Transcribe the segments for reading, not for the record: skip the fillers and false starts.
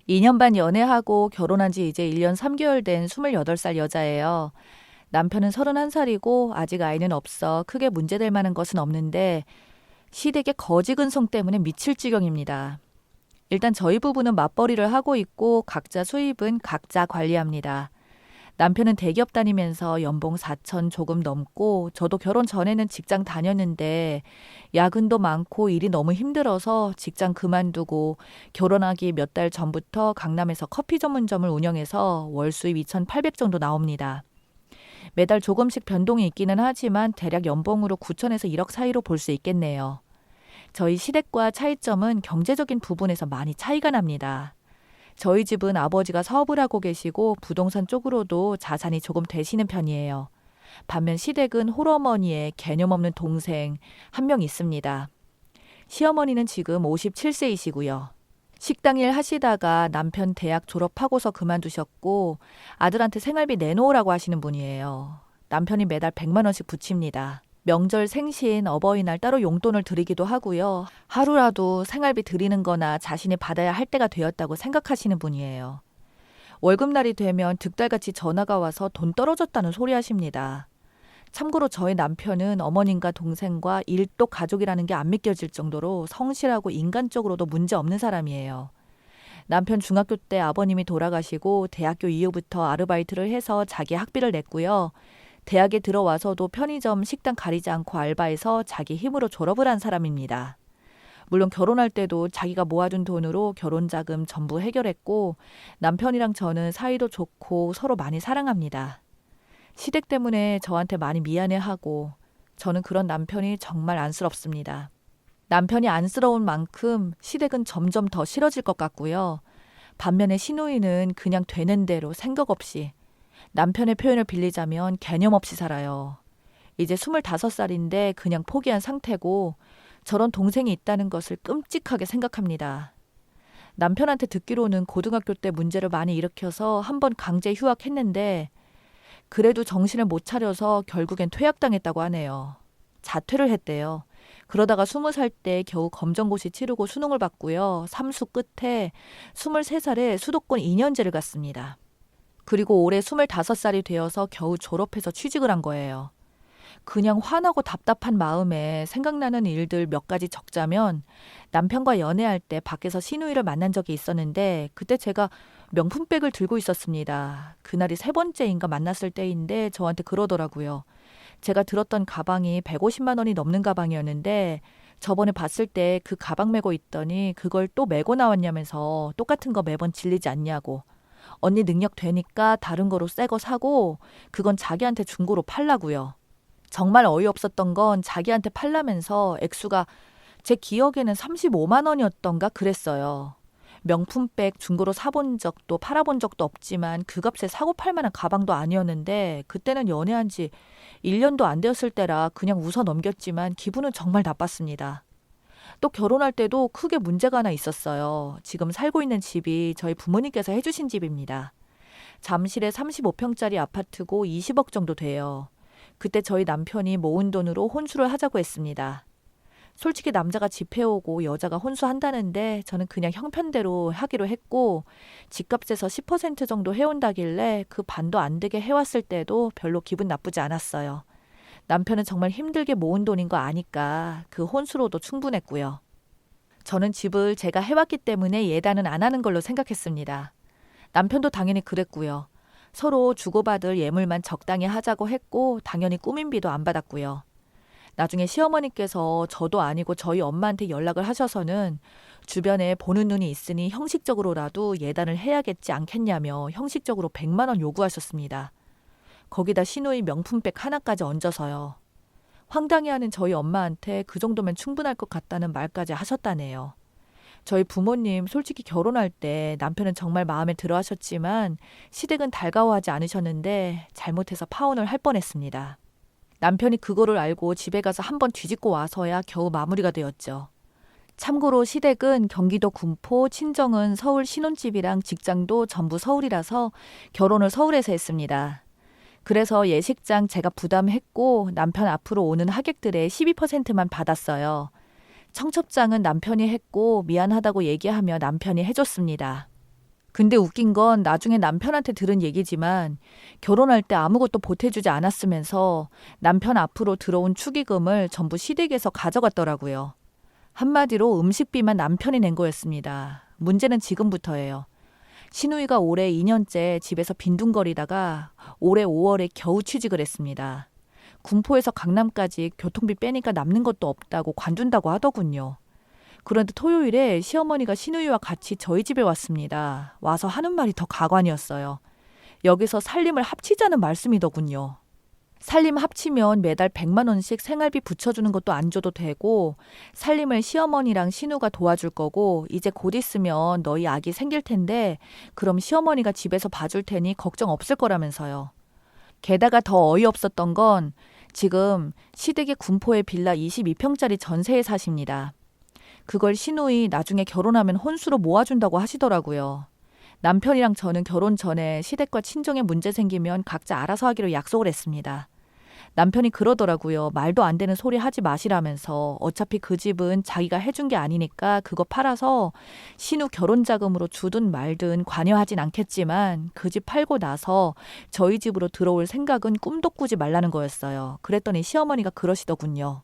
2년 반 연애하고 결혼한 지 이제 1년 3개월 된 28살 여자예요. 남편은 31살이고 아직 아이는 없어 크게 문제될 만한 것은 없는데 시댁의 거지 근성 때문에 미칠 지경입니다. 일단 저희 부부는 맞벌이를 하고 있고 각자 수입은 각자 관리합니다. 남편은 대기업 다니면서 연봉 4천 조금 넘고 저도 결혼 전에는 직장 다녔는데 야근도 많고 일이 너무 힘들어서 직장 그만두고 결혼하기 몇 달 전부터 강남에서 커피 전문점을 운영해서 월 수입 2,800 정도 나옵니다. 매달 조금씩 변동이 있기는 하지만 대략 연봉으로 9천에서 1억 사이로 볼 수 있겠네요. 저희 시댁과 차이점은 경제적인 부분에서 많이 차이가 납니다. 저희 집은 아버지가 사업을 하고 계시고 부동산 쪽으로도 자산이 조금 되시는 편이에요. 반면 시댁은 홀어머니의 개념 없는 동생 한 명 있습니다. 시어머니는 지금 57세이시고요. 식당 일 하시다가 남편 대학 졸업하고서 그만두셨고 아들한테 생활비 내놓으라고 하시는 분이에요. 남편이 매달 100만 원씩 붙입니다. 명절 생신 어버이날 따로 용돈을 드리기도 하고요. 하루라도 생활비 드리는 거나 자신이 받아야 할 때가 되었다고 생각하시는 분이에요. 월급날이 되면 득달같이 전화가 와서 돈 떨어졌다는 소리 하십니다. 참고로 저희 남편은 어머님과 동생과 일도 가족이라는 게 안 믿겨질 정도로 성실하고 인간적으로도 문제 없는 사람이에요. 남편 중학교 때 아버님이 돌아가시고 대학교 이후부터 아르바이트를 해서 자기 학비를 냈고요. 대학에 들어와서도 편의점 식당 가리지 않고 알바해서 자기 힘으로 졸업을 한 사람입니다. 물론 결혼할 때도 자기가 모아둔 돈으로 결혼자금 전부 해결했고 남편이랑 저는 사이도 좋고 서로 많이 사랑합니다. 시댁 때문에 저한테 많이 미안해하고 저는 그런 남편이 정말 안쓰럽습니다. 남편이 안쓰러운 만큼 시댁은 점점 더 싫어질 것 같고요. 반면에 시누이는 그냥 되는 대로 생각 없이 남편의 표현을 빌리자면 개념 없이 살아요. 이제 25살인데 그냥 포기한 상태고 저런 동생이 있다는 것을 끔찍하게 생각합니다. 남편한테 듣기로는 고등학교 때 문제를 많이 일으켜서 한번 강제 휴학했는데 그래도 정신을 못 차려서 결국엔 퇴학당했다고 하네요. 자퇴를 했대요. 그러다가 20살 때 겨우 검정고시 치르고 수능을 봤고요. 삼수 끝에 23살에 수도권 2년제를 갔습니다. 그리고 올해 25살이 되어서 겨우 졸업해서 취직을 한 거예요. 그냥 화나고 답답한 마음에 생각나는 일들 몇 가지 적자면 남편과 연애할 때 밖에서 시누이를 만난 적이 있었는데 그때 제가 명품백을 들고 있었습니다. 그날이 3번째인가 만났을 때인데 저한테 그러더라고요. 제가 들었던 가방이 150만 원이 넘는 가방이었는데 저번에 봤을 때 그 가방 메고 있더니 그걸 또 메고 나왔냐면서 똑같은 거 매번 질리지 않냐고. 언니 능력 되니까 다른 거로 새 거 사고 그건 자기한테 중고로 팔라고요. 정말 어이없었던 건 자기한테 팔라면서 액수가 제 기억에는 35만 원이었던가 그랬어요. 명품백 중고로 사본 적도 팔아본 적도 없지만 그 값에 사고 팔 만한 가방도 아니었는데 그때는 연애한 지 1년도 안 되었을 때라 그냥 웃어 넘겼지만 기분은 정말 나빴습니다. 또 결혼할 때도 크게 문제가 하나 있었어요. 지금 살고 있는 집이 저희 부모님께서 해주신 집입니다. 잠실에 35평짜리 아파트고 20억 정도 돼요. 그때 저희 남편이 모은 돈으로 혼수를 하자고 했습니다. 솔직히 남자가 집 해오고 여자가 혼수한다는데 저는 그냥 형편대로 하기로 했고 집값에서 10% 정도 해온다길래 그 반도 안 되게 해왔을 때도 별로 기분 나쁘지 않았어요. 남편은 정말 힘들게 모은 돈인 거 아니까 그 혼수로도 충분했고요. 저는 집을 제가 해왔기 때문에 예단은 안 하는 걸로 생각했습니다. 남편도 당연히 그랬고요. 서로 주고받을 예물만 적당히 하자고 했고 당연히 꾸민비도 안 받았고요. 나중에 시어머니께서 저도 아니고 저희 엄마한테 연락을 하셔서는 주변에 보는 눈이 있으니 형식적으로라도 예단을 해야겠지 않겠냐며 형식적으로 100만 원 요구하셨습니다. 거기다 시누이 명품백 하나까지 얹어서요. 황당해하는 저희 엄마한테 그 정도면 충분할 것 같다는 말까지 하셨다네요. 저희 부모님 솔직히 결혼할 때 남편은 정말 마음에 들어 하셨지만 시댁은 달가워하지 않으셨는데 잘못해서 파혼을 할 뻔했습니다. 남편이 그거를 알고 집에 가서 한번 뒤집고 와서야 겨우 마무리가 되었죠. 참고로 시댁은 경기도 군포, 친정은 서울 신혼집이랑 직장도 전부 서울이라서 결혼을 서울에서 했습니다. 그래서 예식장 제가 부담했고 남편 앞으로 오는 하객들의 12%만 받았어요. 청첩장은 남편이 했고 미안하다고 얘기하며 남편이 해줬습니다. 근데 웃긴 건 나중에 남편한테 들은 얘기지만 결혼할 때 아무것도 보태주지 않았으면서 남편 앞으로 들어온 축의금을 전부 시댁에서 가져갔더라고요. 한마디로 음식비만 남편이 낸 거였습니다. 문제는 지금부터예요. 시누이가 올해 2년째 집에서 빈둥거리다가 올해 5월에 겨우 취직을 했습니다. 군포에서 강남까지 교통비 빼니까 남는 것도 없다고 관둔다고 하더군요. 그런데 토요일에 시어머니가 시누이와 같이 저희 집에 왔습니다. 와서 하는 말이 더 가관이었어요. 여기서 살림을 합치자는 말씀이더군요. 살림 합치면 매달 100만 원씩 생활비 붙여주는 것도 안 줘도 되고 살림을 시어머니랑 신우가 도와줄 거고 이제 곧 있으면 너희 아기 생길 텐데 그럼 시어머니가 집에서 봐줄 테니 걱정 없을 거라면서요. 게다가 더 어이없었던 건 지금 시댁의 군포에 빌라 22평짜리 전세에 사십니다. 그걸 시누이 나중에 결혼하면 혼수로 모아준다고 하시더라고요. 남편이랑 저는 결혼 전에 시댁과 친정에 문제 생기면 각자 알아서 하기로 약속을 했습니다. 남편이 그러더라고요. 말도 안 되는 소리 하지 마시라면서 어차피 그 집은 자기가 해준 게 아니니까 그거 팔아서 신우 결혼 자금으로 주든 말든 관여하진 않겠지만 그 집 팔고 나서 저희 집으로 들어올 생각은 꿈도 꾸지 말라는 거였어요. 그랬더니 시어머니가 그러시더군요.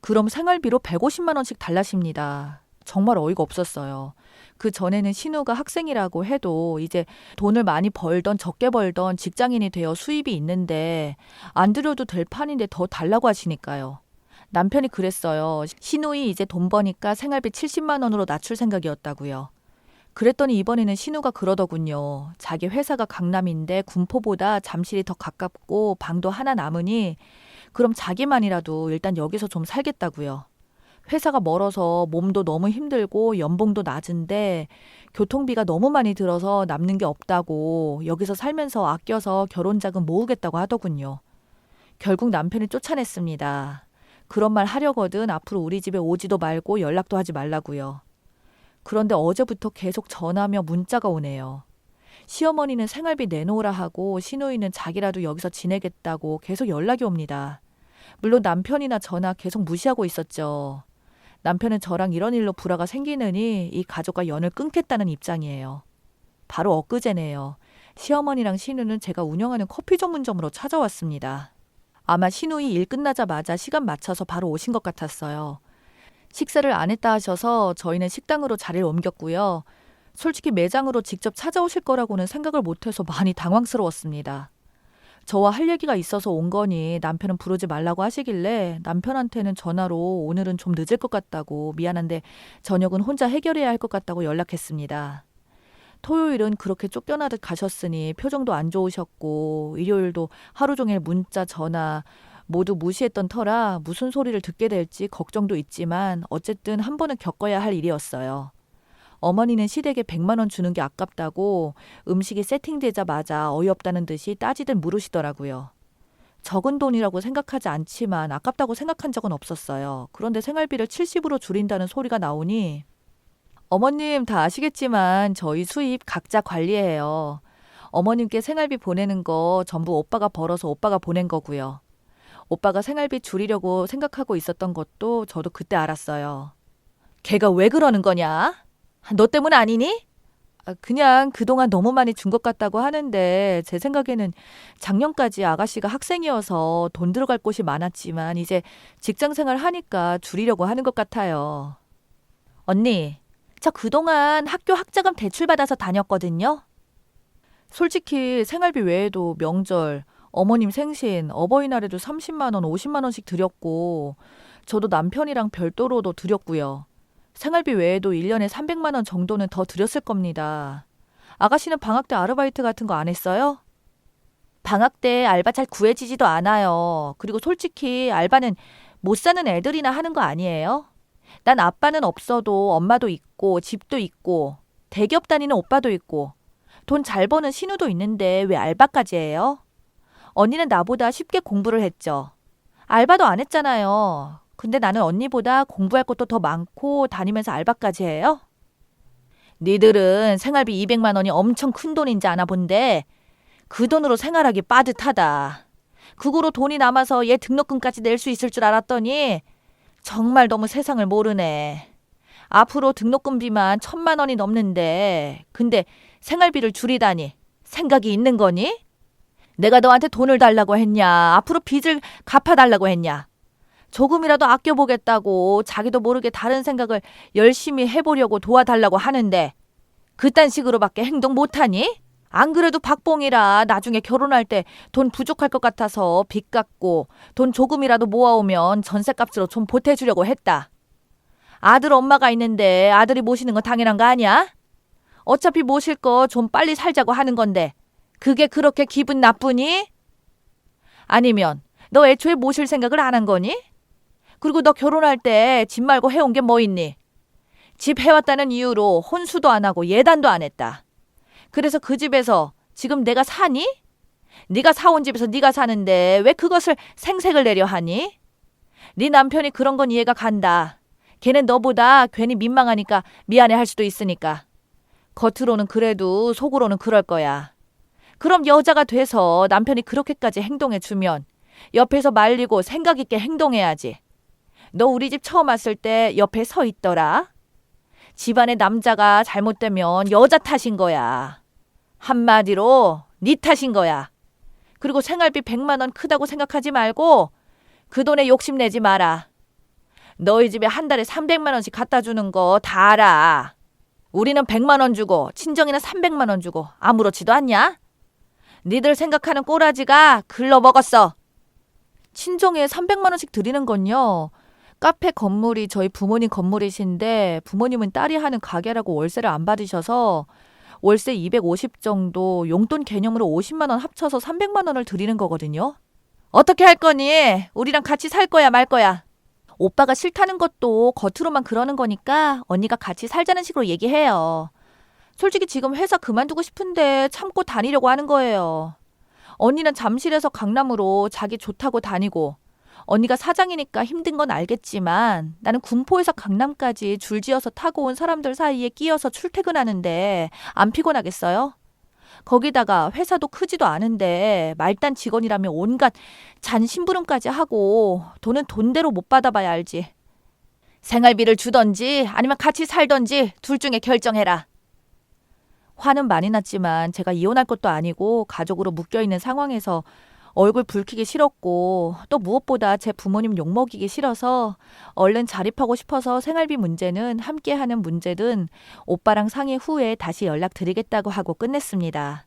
그럼 생활비로 150만 원씩 달라십니다. 정말 어이가 없었어요. 그 전에는 신우가 학생이라고 해도 이제 돈을 많이 벌던 적게 벌던 직장인이 되어 수입이 있는데 안 드려도 될 판인데 더 달라고 하시니까요. 남편이 그랬어요. 신우이 이제 돈 버니까 생활비 70만 원으로 낮출 생각이었다고요. 그랬더니 이번에는 신우가 그러더군요. 자기 회사가 강남인데 군포보다 잠실이 더 가깝고 방도 하나 남으니 그럼 자기만이라도 일단 여기서 좀 살겠다고요. 회사가 멀어서 몸도 너무 힘들고 연봉도 낮은데 교통비가 너무 많이 들어서 남는 게 없다고 여기서 살면서 아껴서 결혼 자금 모으겠다고 하더군요. 결국 남편이 쫓아냈습니다. 그런 말 하려거든 앞으로 우리 집에 오지도 말고 연락도 하지 말라고요. 그런데 어제부터 계속 전화며 문자가 오네요. 시어머니는 생활비 내놓으라 하고 시누이는 자기라도 여기서 지내겠다고 계속 연락이 옵니다. 물론 남편이나 저나 계속 무시하고 있었죠. 남편은 저랑 이런 일로 불화가 생기느니 이 가족과 연을 끊겠다는 입장이에요. 바로 엊그제네요. 시어머니랑 신우는 제가 운영하는 커피 전문점으로 찾아왔습니다. 아마 시누이 일 끝나자마자 시간 맞춰서 바로 오신 것 같았어요. 식사를 안 했다 하셔서 저희는 식당으로 자리를 옮겼고요. 솔직히 매장으로 직접 찾아오실 거라고는 생각을 못해서 많이 당황스러웠습니다. 저와 할 얘기가 있어서 온 거니 남편은 부르지 말라고 하시길래 남편한테는 전화로 오늘은 좀 늦을 것 같다고 미안한데 저녁은 혼자 해결해야 할 것 같다고 연락했습니다. 토요일은 그렇게 쫓겨나듯 가셨으니 표정도 안 좋으셨고 일요일도 하루 종일 문자, 전화 모두 무시했던 터라 무슨 소리를 듣게 될지 걱정도 있지만 어쨌든 한 번은 겪어야 할 일이었어요. 어머니는 시댁에 100만 원 주는 게 아깝다고 음식이 세팅되자마자 어이없다는 듯이 따지듯 물으시더라고요. 적은 돈이라고 생각하지 않지만 아깝다고 생각한 적은 없었어요. 그런데 생활비를 70으로 줄인다는 소리가 나오니 어머님 다 아시겠지만 저희 수입 각자 관리해요. 어머님께 생활비 보내는 거 전부 오빠가 벌어서 오빠가 보낸 거고요. 오빠가 생활비 줄이려고 생각하고 있었던 것도 저도 그때 알았어요. 걔가 왜 그러는 거냐? 너 때문 아니니? 그냥 그동안 너무 많이 준 것 같다고 하는데 제 생각에는 작년까지 아가씨가 학생이어서 돈 들어갈 곳이 많았지만 이제 직장생활 하니까 줄이려고 하는 것 같아요. 언니, 저 그동안 학교 학자금 대출받아서 다녔거든요. 솔직히 생활비 외에도 명절, 어머님 생신, 어버이날에도 30만 원, 50만 원씩 드렸고 저도 남편이랑 별도로도 드렸고요. 생활비 외에도 1년에 300만 원 정도는 더 드렸을 겁니다. 아가씨는 방학 때 아르바이트 같은 거 안 했어요? 방학 때 알바 잘 구해지지도 않아요. 그리고 솔직히 알바는 못 사는 애들이나 하는 거 아니에요? 난 아빠는 없어도 엄마도 있고 집도 있고 대기업 다니는 오빠도 있고 돈 잘 버는 신우도 있는데 왜 알바까지 해요? 언니는 나보다 쉽게 공부를 했죠. 알바도 안 했잖아요. 근데 나는 언니보다 공부할 것도 더 많고 다니면서 알바까지 해요? 니들은 생활비 200만 원이 엄청 큰 돈인지 아나 본데 그 돈으로 생활하기 빠듯하다. 그거로 돈이 남아서 얘 등록금까지 낼 수 있을 줄 알았더니 정말 너무 세상을 모르네. 앞으로 등록금비만 1,000만 원이 넘는데 근데 생활비를 줄이다니 생각이 있는 거니? 내가 너한테 돈을 달라고 했냐? 앞으로 빚을 갚아달라고 했냐? 조금이라도 아껴보겠다고 자기도 모르게 다른 생각을 열심히 해보려고 도와달라고 하는데 그딴 식으로밖에 행동 못하니? 안 그래도 박봉이라 나중에 결혼할 때 돈 부족할 것 같아서 빚 갚고 돈 조금이라도 모아오면 전셋값으로 좀 보태주려고 했다. 아들 엄마가 있는데 아들이 모시는 건 당연한 거 아니야? 어차피 모실 거 좀 빨리 살자고 하는 건데 그게 그렇게 기분 나쁘니? 아니면 너 애초에 모실 생각을 안 한 거니? 그리고 너 결혼할 때 집 말고 해온 게 뭐 있니? 집 해왔다는 이유로 혼수도 안 하고 예단도 안 했다. 그래서 그 집에서 지금 내가 사니? 네가 사온 집에서 네가 사는데 왜 그것을 생색을 내려 하니? 네 남편이 그런 건 이해가 간다. 걔는 너보다 괜히 민망하니까 미안해할 수도 있으니까. 겉으로는 그래도 속으로는 그럴 거야. 그럼 여자가 돼서 남편이 그렇게까지 행동해주면 옆에서 말리고 생각 있게 행동해야지. 너 우리 집 처음 왔을 때 옆에 서 있더라. 집안의 남자가 잘못되면 여자 탓인 거야. 한마디로 네 탓인 거야. 그리고 생활비 100만 원 크다고 생각하지 말고 그 돈에 욕심내지 마라. 너희 집에 한 달에 300만 원씩 갖다 주는 거 다 알아. 우리는 100만 원 주고 친정이는 300만 원 주고 아무렇지도 않냐? 니들 생각하는 꼬라지가 글러먹었어. 친정에 300만 원씩 드리는 건요. 카페 건물이 저희 부모님 건물이신데 부모님은 딸이 하는 가게라고 월세를 안 받으셔서 월세 250 정도 용돈 개념으로 50만 원 합쳐서 300만 원을 드리는 거거든요. 어떻게 할 거니? 우리랑 같이 살 거야 말 거야? 오빠가 싫다는 것도 겉으로만 그러는 거니까 언니가 같이 살자는 식으로 얘기해요. 솔직히 지금 회사 그만두고 싶은데 참고 다니려고 하는 거예요. 언니는 잠실에서 강남으로 자기 좋다고 다니고 언니가 사장이니까 힘든 건 알겠지만 나는 군포에서 강남까지 줄지어서 타고 온 사람들 사이에 끼어서 출퇴근하는데 안 피곤하겠어요? 거기다가 회사도 크지도 않은데 말단 직원이라면 온갖 잔심부름까지 하고 돈은 돈대로 못 받아봐야 알지. 생활비를 주던지 아니면 같이 살던지 둘 중에 결정해라. 화는 많이 났지만 제가 이혼할 것도 아니고 가족으로 묶여있는 상황에서 얼굴 붉히기 싫었고 또 무엇보다 제 부모님 욕먹이기 싫어서 얼른 자립하고 싶어서 생활비 문제는 함께하는 문제든 오빠랑 상의 후에 다시 연락드리겠다고 하고 끝냈습니다.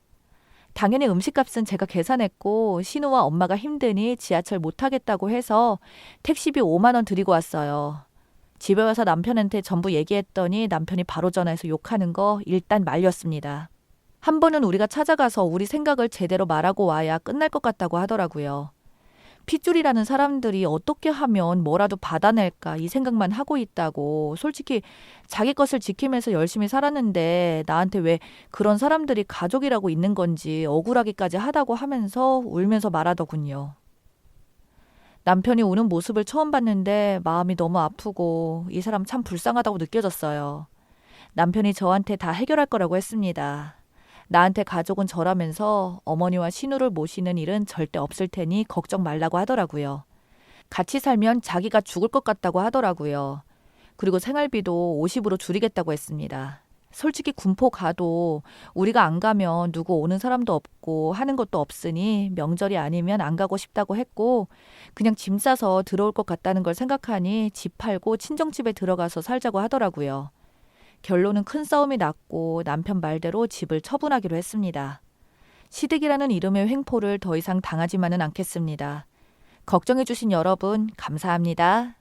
당연히 음식값은 제가 계산했고 신우와 엄마가 힘드니 지하철 못 타겠다고 해서 택시비 5만 원 드리고 왔어요. 집에 와서 남편한테 전부 얘기했더니 남편이 바로 전화해서 욕하는 거 일단 말렸습니다. 한 번은 우리가 찾아가서 우리 생각을 제대로 말하고 와야 끝날 것 같다고 하더라고요. 핏줄이라는 사람들이 어떻게 하면 뭐라도 받아낼까 이 생각만 하고 있다고. 솔직히 자기 것을 지키면서 열심히 살았는데 나한테 왜 그런 사람들이 가족이라고 있는 건지 억울하기까지 하다고 하면서 울면서 말하더군요. 남편이 우는 모습을 처음 봤는데 마음이 너무 아프고 이 사람 참 불쌍하다고 느껴졌어요. 남편이 저한테 다 해결할 거라고 했습니다. 나한테 가족은 저라면서 어머니와 신우를 모시는 일은 절대 없을 테니 걱정 말라고 하더라고요. 같이 살면 자기가 죽을 것 같다고 하더라고요. 그리고 생활비도 50으로 줄이겠다고 했습니다. 솔직히 군포 가도 우리가 안 가면 누구 오는 사람도 없고 하는 것도 없으니 명절이 아니면 안 가고 싶다고 했고 그냥 짐 싸서 들어올 것 같다는 걸 생각하니 집 팔고 친정집에 들어가서 살자고 하더라고요. 결론은 큰 싸움이 났고 남편 말대로 집을 처분하기로 했습니다. 시댁이라는 이름의 횡포를 더 이상 당하지만은 않겠습니다. 걱정해주신 여러분 감사합니다.